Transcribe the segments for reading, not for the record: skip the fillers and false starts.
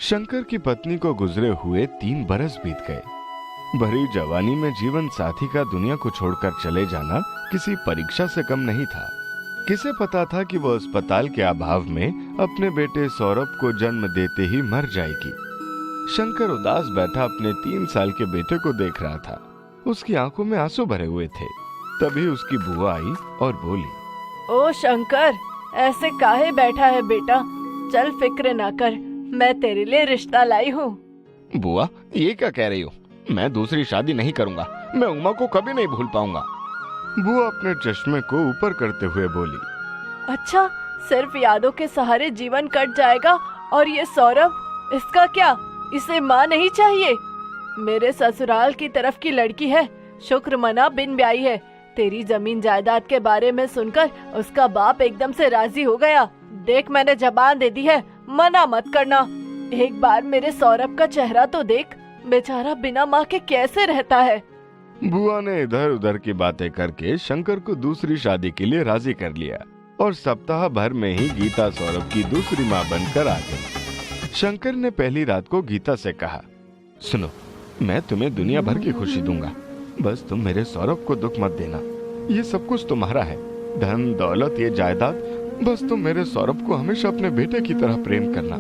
शंकर की पत्नी को गुजरे हुए 3 बरस बीत गए। भरी जवानी में जीवन साथी का दुनिया को छोड़कर चले जाना किसी परीक्षा से कम नहीं था। किसे पता था कि वो अस्पताल के अभाव में अपने बेटे सौरभ को जन्म देते ही मर जाएगी। शंकर उदास बैठा अपने 3 साल के बेटे को देख रहा था। उसकी आंखों में आंसू भरे हुए थे। तभी उसकी बुआ आई और बोली, ओ शंकर, ऐसे काहे बैठा है बेटा? चल फिक्र ना कर, मैं तेरे लिए रिश्ता लाई हूँ। बुआ, ये क्या कह रही हो? मैं दूसरी शादी नहीं करूंगा। मैं उमा को कभी नहीं भूल पाऊंगा। बुआ अपने चश्मे को ऊपर करते हुए बोली, अच्छा, सिर्फ यादों के सहारे जीवन कट जाएगा। और ये सौरभ, इसका क्या? इसे माँ नहीं चाहिए? मेरे ससुराल की तरफ की लड़की है, शुक्र मना बिन ब्याही है। तेरी जमीन जायदाद के बारे में सुनकर उसका बाप एकदम से राजी हो गया। देख, मैंने जबान दे दी है, मना मत करना। एक बार मेरे सौरभ का चेहरा तो देख, बेचारा बिना माँ के कैसे रहता है। बुआ ने इधर उधर की बातें करके शंकर को दूसरी शादी के लिए राजी कर लिया और सप्ताह भर में ही गीता सौरभ की दूसरी माँ बनकर आ गई। शंकर ने पहली रात को गीता से कहा, सुनो, मैं तुम्हें दुनिया भर की खुशी दूंगा, बस तुम मेरे सौरभ को दुख मत देना। ये सब कुछ तुम्हारा है, धन दौलत ये जायदाद, बस तुम मेरे सौरभ को हमेशा अपने बेटे की तरह प्रेम करना।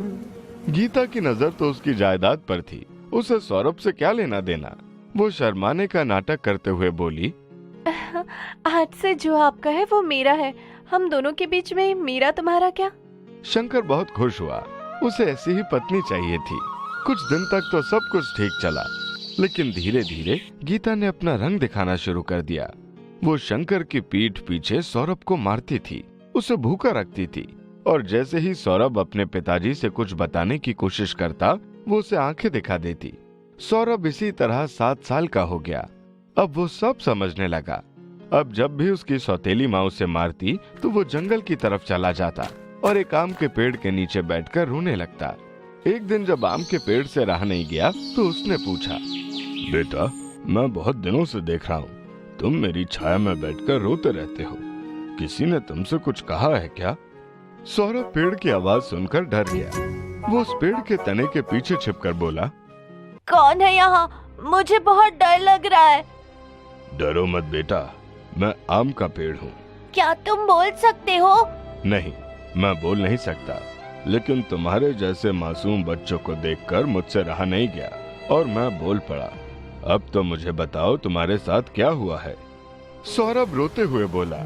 गीता की नजर तो उसकी जायदाद पर थी, उसे सौरभ से क्या लेना देना। वो शर्माने का नाटक करते हुए बोली, आज से जो आपका है वो मेरा है, हम दोनों के बीच में मेरा तुम्हारा क्या। शंकर बहुत खुश हुआ। उसे ऐसी ही पत्नी चाहिए थी। कुछ दिन तक तो सब कुछ ठीक चला, लेकिन धीरे धीरे गीता ने अपना रंग दिखाना शुरू कर दिया। वो शंकर की पीठ पीछे सौरभ को मारती थी, उसे भूखा रखती थी, और जैसे ही सौरभ अपने पिताजी से कुछ बताने की कोशिश करता, वो उसे आंखें दिखा देती। सौरभ इसी तरह 7 साल का हो गया। अब वो सब समझने लगा। अब जब भी उसकी सौतेली माँ उसे मारती तो वो जंगल की तरफ चला जाता और एक आम के पेड़ के नीचे बैठकर रोने लगता। एक दिन जब आम के पेड़ से रहा नहीं गया तो उसने पूछा, बेटा, मैं बहुत दिनों से देख रहा हूँ तुम मेरी छाया में बैठकर रोते रहते हो। किसी ने तुमसे कुछ कहा है क्या? सौरभ पेड़ की आवाज सुनकर डर गया। वो उस पेड़ के तने के पीछे छिपकर बोला, कौन है यहाँ? मुझे बहुत डर लग रहा है। डरो मत बेटा, मैं आम का पेड़ हूँ। क्या तुम बोल सकते हो? नहीं, मैं बोल नहीं सकता, लेकिन तुम्हारे जैसे मासूम बच्चों को देखकर मुझसे रहा नहीं गया और मैं बोल पड़ा। अब तो मुझे बताओ, तुम्हारे साथ क्या हुआ है? सौरभ रोते हुए बोला,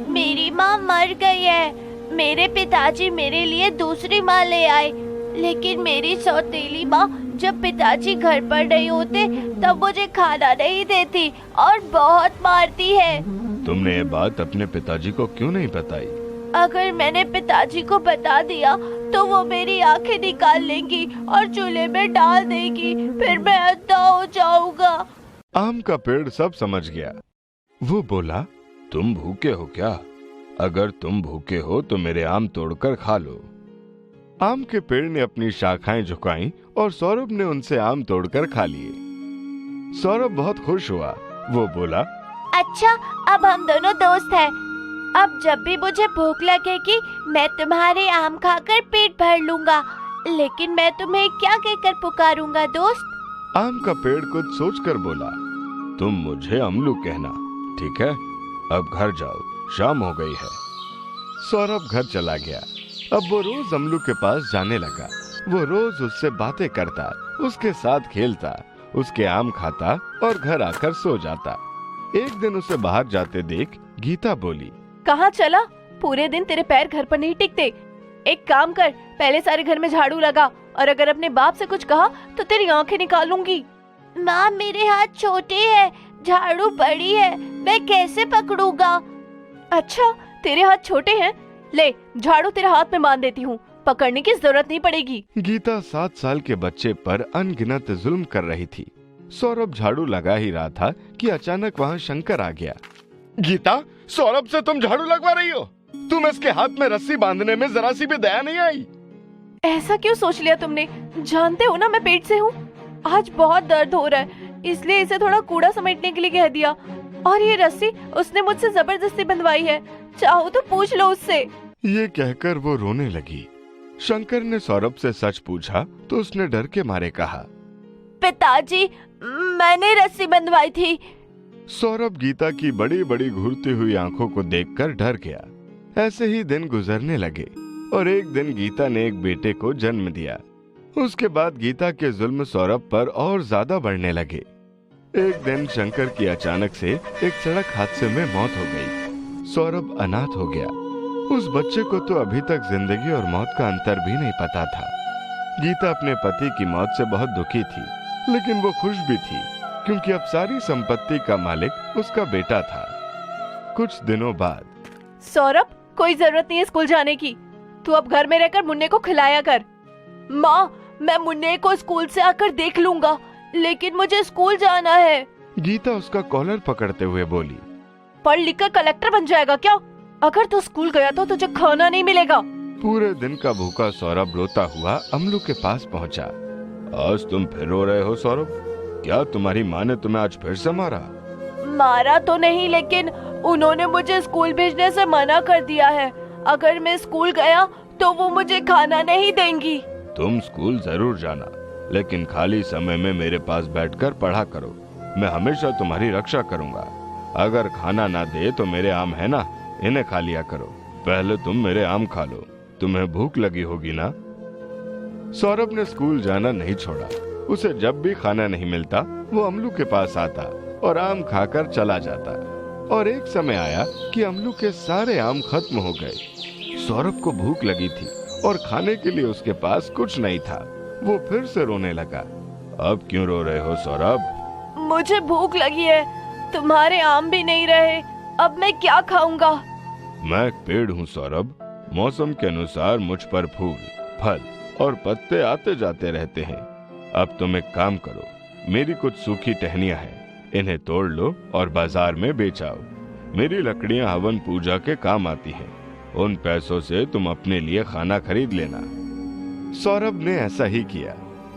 मेरी माँ मर गई है। मेरे पिताजी मेरे लिए दूसरी माँ ले आए, लेकिन मेरी सौतेली माँ जब पिताजी घर पर नहीं होते तब मुझे खाना नहीं देती और बहुत मारती है। तुमने ये बात अपने पिताजी को क्यों नहीं बताई? अगर मैंने पिताजी को बता दिया तो वो मेरी आंखें निकाल लेंगी और चूल्हे में डाल देगी, फिर मैं अंधा हो जाऊंगा। आम का पेड़ सब समझ गया। वो बोला, तुम भूखे हो क्या? अगर तुम भूखे हो तो मेरे आम तोड़कर खा लो। आम के पेड़ ने अपनी शाखाएं झुकाईं और सौरभ ने उनसे आम तोड़कर खा लिए। सौरभ बहुत खुश हुआ। वो बोला, अच्छा, अब हम दोनों दोस्त हैं। अब जब भी मुझे भूख लगेगी मैं तुम्हारे आम खाकर पेट भर लूंगा, लेकिन मैं तुम्हें क्या कहकर पुकारूंगा दोस्त? आम का पेड़ कुछ सोचकर बोला, तुम मुझे अमलू कहना, ठीक है? अब घर जाओ, शाम हो गई है। सौरभ घर चला गया। अब वो रोज अमलू के पास जाने लगा। वो रोज उससे बातें करता, उसके साथ खेलता, उसके आम खाता और घर आकर सो जाता। एक दिन उसे बाहर जाते देख गीता बोली, कहाँ चला? पूरे दिन तेरे पैर घर पर नहीं टिकते। एक काम कर, पहले सारे घर में झाड़ू लगा, और अगर अपने बाप से कुछ कहा तो तेरी आंखें निकालूंगी। माँ, मेरे हाथ छोटे हैं, झाड़ू बड़ी है, मैं कैसे पकड़ूंगा? अच्छा, तेरे हाथ छोटे हैं? ले, झाड़ू तेरे हाथ में बांध देती हूँ, पकड़ने की जरूरत नहीं पड़ेगी। गीता 7 साल के बच्चे पर अनगिनत जुल्म कर रही थी। सौरभ झाड़ू लगा ही रहा था कि अचानक वहाँ शंकर आ गया। गीता, सौरभ से तुम झाड़ू लगवा रही हो? तुम इसके हाथ में रस्सी बांधने में जरा सी भी दया नहीं आई? ऐसा क्यों सोच लिया तुमने? जानते हो ना मैं पेट से हूँ। आज बहुत दर्द हो रहा है, इसलिए इसे थोड़ा कूड़ा समेटने के लिए कह दिया। और ये रस्सी उसने मुझसे जबरदस्ती बंधवाई है, चाहो तो पूछ लो उससे। ये कहकर वो रोने लगी। शंकर ने सौरभ से सच पूछा तो उसने डर के मारे कहा, पिताजी, मैंने रस्सी बंधवाई थी। सौरभ गीता की बड़ी बड़ी घूरती हुई आंखों को देखकर डर गया। ऐसे ही दिन गुजरने लगे और एक दिन गीता ने एक बेटे को जन्म दिया। उसके बाद गीता के जुल्म सौरभ पर और ज्यादा बढ़ने लगे। एक दिन शंकर की अचानक से एक सड़क हादसे में मौत हो गई। सौरभ अनाथ हो गया। उस बच्चे को तो अभी तक जिंदगी और मौत का अंतर भी नहीं पता था। गीता अपने पति की मौत से बहुत दुखी थी, लेकिन वो खुश भी थी क्योंकि अब सारी संपत्ति का मालिक उसका बेटा था। कुछ दिनों बाद, सौरभ, कोई जरूरत नहीं है स्कूल जाने की। तू अब घर में रहकर मुन्ने को खिलाया कर। माँ, मैं मुन्ने को स्कूल से आकर देख लूंगा, लेकिन मुझे स्कूल जाना है। गीता उसका कॉलर पकड़ते हुए बोली, पढ़ लिख कर कलेक्टर बन जाएगा क्या? अगर तू स्कूल गया तो तुझे खाना नहीं मिलेगा। पूरे दिन का भूखा सौरभ रोता हुआ अमलू के पास पहुंचा। आज तुम फिर रो रहे हो सौरभ? क्या तुम्हारी माँ ने तुम्हें आज फिर से मारा? मारा तो नहीं, लेकिन उन्होंने मुझे स्कूल भेजने से मना कर दिया है। अगर मैं स्कूल गया तो वो मुझे खाना नहीं देंगी। तुम स्कूल जरूर जाना, लेकिन खाली समय में मेरे पास बैठकर पढ़ा करो। मैं हमेशा तुम्हारी रक्षा करूंगा। अगर खाना ना दे तो मेरे आम है ना, इन्हें खा लिया करो। पहले तुम मेरे आम खा लो, तुम्हें भूख लगी होगी ना। सौरभ ने स्कूल जाना नहीं छोड़ा। उसे जब भी खाना नहीं मिलता वो अमलू के पास आता और आम खाकर चला जाता। और एक समय आया कि अमलू के सारे आम खत्म हो गए। सौरभ को भूख लगी थी और खाने के लिए उसके पास कुछ नहीं था। वो फिर से रोने लगा। अब क्यों रो रहे हो सौरभ? मुझे भूख लगी है, तुम्हारे आम भी नहीं रहे, अब मैं क्या खाऊंगा? मैं एक पेड़ हूँ सौरभ। मौसम के अनुसार मुझ पर फूल, फल और पत्ते आते जाते रहते हैं। अब तुम एक काम करो, मेरी कुछ सूखी टहनियां हैं, इन्हें तोड़ लो और बाजार में बेच आओ। मेरी लकड़ियां हवन पूजा के काम आती हैं। उन पैसों से तुम अपने लिए खाना खरीद लेना। सौरभ ने ऐसा ही किया।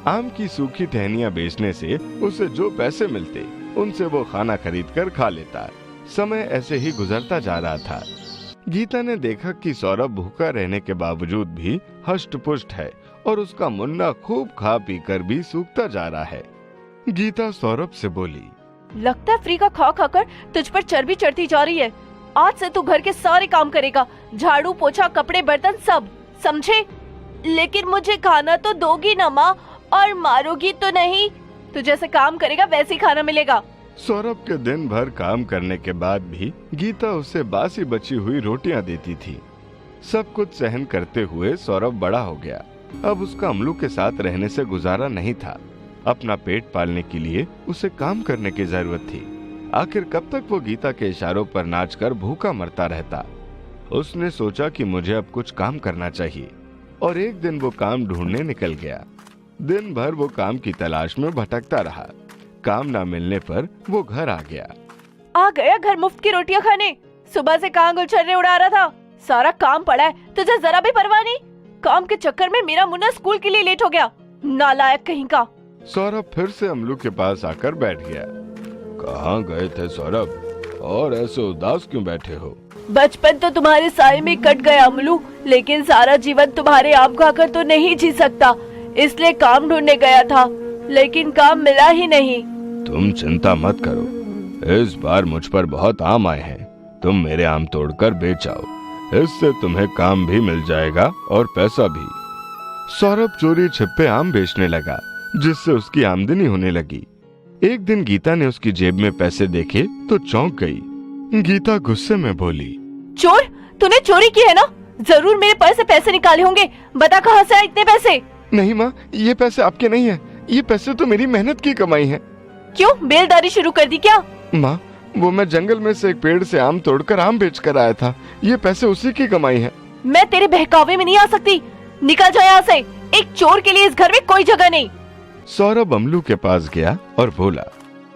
आम की सूखी टहनियां बेचने से उसे जो पैसे मिलते उनसे वो खाना खरीद कर खा लेता। समय ऐसे ही गुजरता जा रहा था। गीता ने देखा कि सौरभ भूखा रहने के बावजूद भी हष्ट पुष्ट है और उसका मुन्ना खूब खा पी कर भी सूखता जा रहा है। गीता सौरभ से बोली, लगता है फ्री का खा खाकर तुझ पर चर्बी चढ़ती जा रही है। आज से तू घर के सारे काम करेगा, झाड़ू, पोछा, कपड़े, बर्तन सब, समझे? लेकिन मुझे खाना तो दोगी ना माँ, और मारोगी तो नहीं? तू जैसे काम करेगा वैसे ही खाना मिलेगा। सौरभ के दिन भर काम करने के बाद भी गीता उसे बासी बची हुई रोटियां देती थी। सब कुछ सहन करते हुए सौरभ बड़ा हो गया। अब उसका अमलू के साथ रहने से गुजारा नहीं था। अपना पेट पालने के लिए उसे काम करने की जरूरत थी। आखिर कब तक वो गीता के इशारों पर नाचकर भूखा मरता रहता? उसने सोचा कि मुझे अब कुछ काम करना चाहिए और एक दिन वो काम ढूंढने निकल गया। दिन भर वो काम की तलाश में भटकता रहा। काम ना मिलने पर वो घर आ गया घर मुफ्त की रोटियां खाने। सुबह से कहाँ गुलछर्रे उड़ा रहा था। सारा काम पड़ा है, तुझे जरा भी परवाह नहीं। काम के चक्कर में मेरा मुन्ना स्कूल के लिए लेट हो गया, नालायक कहीं का। सौरभ फिर से अमलू के पास आकर बैठ गया। कहाँ गए थे सौरभ, और ऐसे उदास क्यों बैठे हो? बचपन तो तुम्हारे साए में कट गया अमलू, लेकिन सारा जीवन तुम्हारे आम खाकर तो नहीं जी सकता, इसलिए काम ढूंढने गया था, लेकिन काम मिला ही नहीं। तुम चिंता मत करो, इस बार मुझ पर बहुत आम आए हैं। तुम मेरे आम तोड़कर बेच आओ, इससे तुम्हें काम भी मिल जाएगा और पैसा भी। सौरभ चोरी छिपे आम बेचने लगा, जिससे उसकी आमदनी होने लगी। एक दिन गीता ने उसकी जेब में पैसे देखे तो चौंक गई। गीता गुस्से में बोली, चोर, तूने चोरी की है ना? जरूर मेरे पर्स से पैसे निकाले होंगे, बता कहाँ से आए इतने पैसे? नहीं माँ, ये पैसे आपके नहीं है, ये पैसे तो मेरी मेहनत की कमाई है। क्यों, बेलदारी शुरू कर दी क्या? माँ, वो मैं जंगल में से एक पेड़ से आम तोड़कर आम बेचकर आया था, ये पैसे उसी की कमाई है। मैं तेरे बहकावे में नहीं आ सकती, निकल जा यहाँ से। एक चोर के लिए इस घर में कोई जगह नहीं। सौरभ अमलू के पास गया और बोला,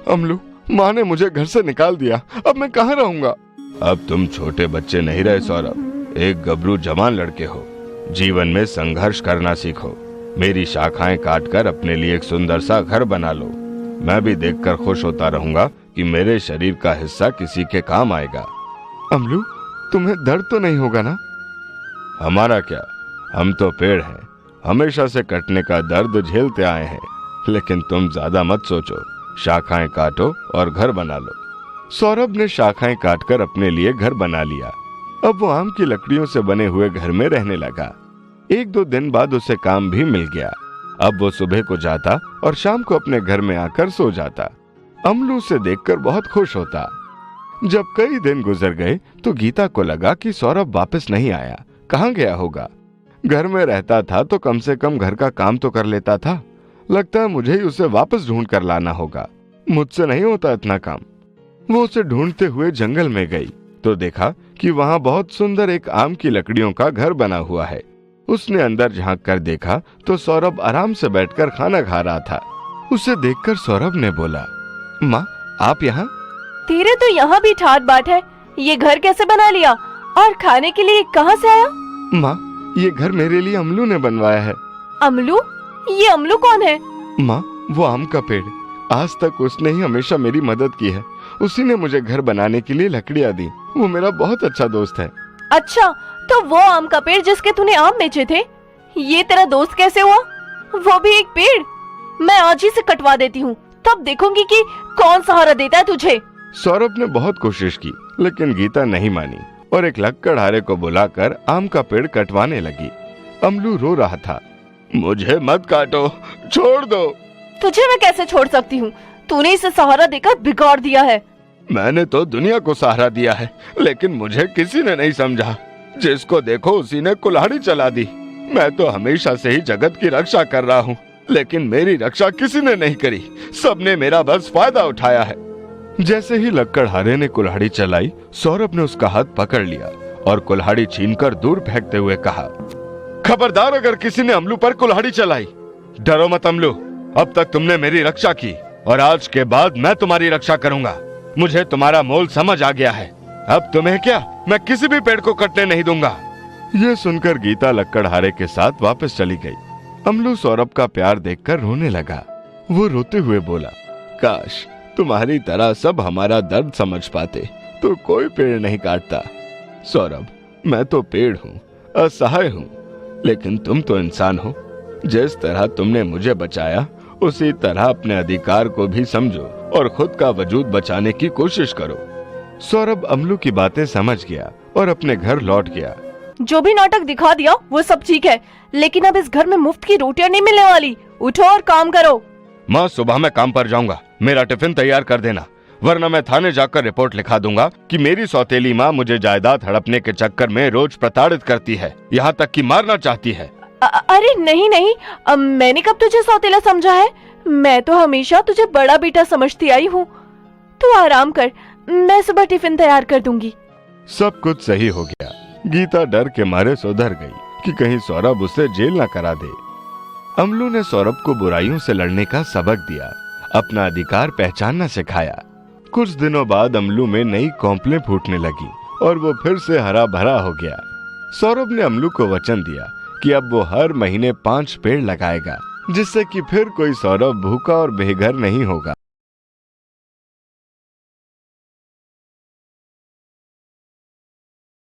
अमलू, माँ ने मुझे घर से निकाल दिया, अब मैं कहाँ रहूंगा? अब तुम छोटे बच्चे नहीं रहे सौरभ, एक गबरू जवान लड़के हो। जीवन में संघर्ष करना सीखो। मेरी शाखाएं काटकर अपने लिए एक सुंदर सा घर बना लो। मैं भी देखकर खुश होता रहूंगा कि मेरे शरीर का हिस्सा किसी के काम आएगा। अमलू, तुम्हें दर्द तो नहीं होगा ना? हमारा क्या, हम तो पेड़ हैं, हमेशा से कटने का दर्द झेलते आए हैं, लेकिन तुम ज्यादा मत सोचो, शाखाएं काटो और घर बना लो। सौरभ ने शाखाएं काटकर अपने लिए घर बना लिया। अब वो आम की लकड़ियों से बने हुए घर में रहने लगा। 1-2 दिन बाद उसे काम भी मिल गया। अब वो सुबह को जाता और शाम को अपने घर में आकर सो जाता। अमलू उसे देखकर बहुत खुश होता। जब कई दिन गुजर गए तो गीता को लगा कि सौरभ वापस नहीं आया, कहाँ गया होगा। घर में रहता था तो कम से कम घर का काम तो कर लेता था। लगता है मुझे ही उसे वापस ढूंढ कर लाना होगा, मुझसे नहीं होता इतना काम। वो उसे ढूंढते हुए जंगल में गई तो देखा कि वहां बहुत सुंदर एक आम की लकड़ियों का घर बना हुआ है। उसने अंदर झांक कर देखा तो सौरभ आराम से बैठकर खाना खा रहा था। उसे देखकर सौरभ ने बोला, माँ आप यहाँ? तेरे तो यहाँ भी ठाट बाट है, ये घर कैसे बना लिया और खाने के लिए कहाँ से आया? माँ ये घर मेरे लिए अमलू ने बनवाया है। अमलू? ये अमलू कौन है? माँ वो आम का पेड़, आज तक उसने ही हमेशा मेरी मदद की है। उसी ने मुझे घर बनाने के लिए लकड़ियाँ दी। वो मेरा बहुत अच्छा दोस्त है। अच्छा, तो वो आम का पेड़ जिसके तूने आम बेचे थे, ये तेरा दोस्त कैसे हुआ? वो भी एक पेड़? मैं आज ही से कटवा देती हूँ, तब देखूंगी कि कौन सहारा देता है तुझे। सौरभ ने बहुत कोशिश की लेकिन गीता नहीं मानी और एक लक्कड़हारे को बुलाकर आम का पेड़ कटवाने लगी। अमलू रो रहा था, मुझे मत काटो, छोड़ दो। तुझे मैं कैसे छोड़ सकती हूँ? तूने इसे सहारा देकर बिगाड़ दिया है। मैंने तो दुनिया को सहारा दिया है, लेकिन मुझे किसी ने नहीं समझा। जिसको देखो उसी ने कुल्हाड़ी चला दी। मैं तो हमेशा से ही जगत की रक्षा कर रहा हूँ, लेकिन मेरी रक्षा किसी ने नहीं करी। सबने मेरा बस फायदा उठाया है। जैसे ही लक्कड़हारे ने कुल्हाड़ी चलाई, सौरभ ने उसका हाथ पकड़ लिया और कुल्हाड़ी छीनकर दूर फेंकते हुए कहा, खबरदार अगर किसी ने अमलू पर कुल्हाड़ी चलाई। डरो मत अमलू, अब तक तुमने मेरी रक्षा की और आज के बाद मैं तुम्हारी रक्षा करूंगा। मुझे तुम्हारा मोल समझ आ गया है। अब तुम्हें क्या, मैं किसी भी पेड़ को कटने नहीं दूंगा। ये सुनकर गीता लक्कड़हारे के साथ वापस चली गई। अमलू सौरभ का प्यार देखकर रोने लगा। वो रोते हुए बोला, काश तुम्हारी तरह सब हमारा दर्द समझ पाते तो कोई पेड़ नहीं काटता। सौरभ मैं तो पेड़ हूँ, असहाय हूँ, लेकिन तुम तो इंसान हो। जिस तरह तुमने मुझे बचाया उसी तरह अपने अधिकार को भी समझो और खुद का वजूद बचाने की कोशिश करो। सौरभ अमलू की बातें समझ गया और अपने घर लौट गया। जो भी नाटक दिखा दिया वो सब ठीक है, लेकिन अब इस घर में मुफ्त की रोटियां नहीं मिलने वाली। उठो और काम करो। माँ सुबह मैं काम पर जाऊंगा, मेरा टिफिन तैयार कर देना, वरना मैं थाने जाकर रिपोर्ट लिखा दूंगा कि मेरी सौतेली माँ मुझे जायदाद हड़पने के चक्कर में रोज प्रताड़ित करती है, यहाँ तक कि मारना चाहती है। अरे नहीं नहीं, मैंने कब तुझे सौतेला समझा है? मैं तो हमेशा तुझे बड़ा बेटा समझती आई हूँ। तू आराम कर, मैं सुबह टिफिन तैयार कर दूंगी। सब कुछ सही हो गया। गीता डर के मारे सुधर गई कि कहीं सौरभ उसे जेल न करा दे। अमलू ने सौरभ को बुराइयों से लड़ने का सबक दिया, अपना अधिकार पहचानना सिखाया। कुछ दिनों बाद अमलू में नई कौंपलें फूटने लगी और वो फिर से हरा भरा हो गया। सौरभ ने अमलू को वचन दिया कि अब वो हर महीने 5 पेड़ लगाएगा, जिससे कि फिर कोई सौरभ भूखा और बेघर नहीं होगा।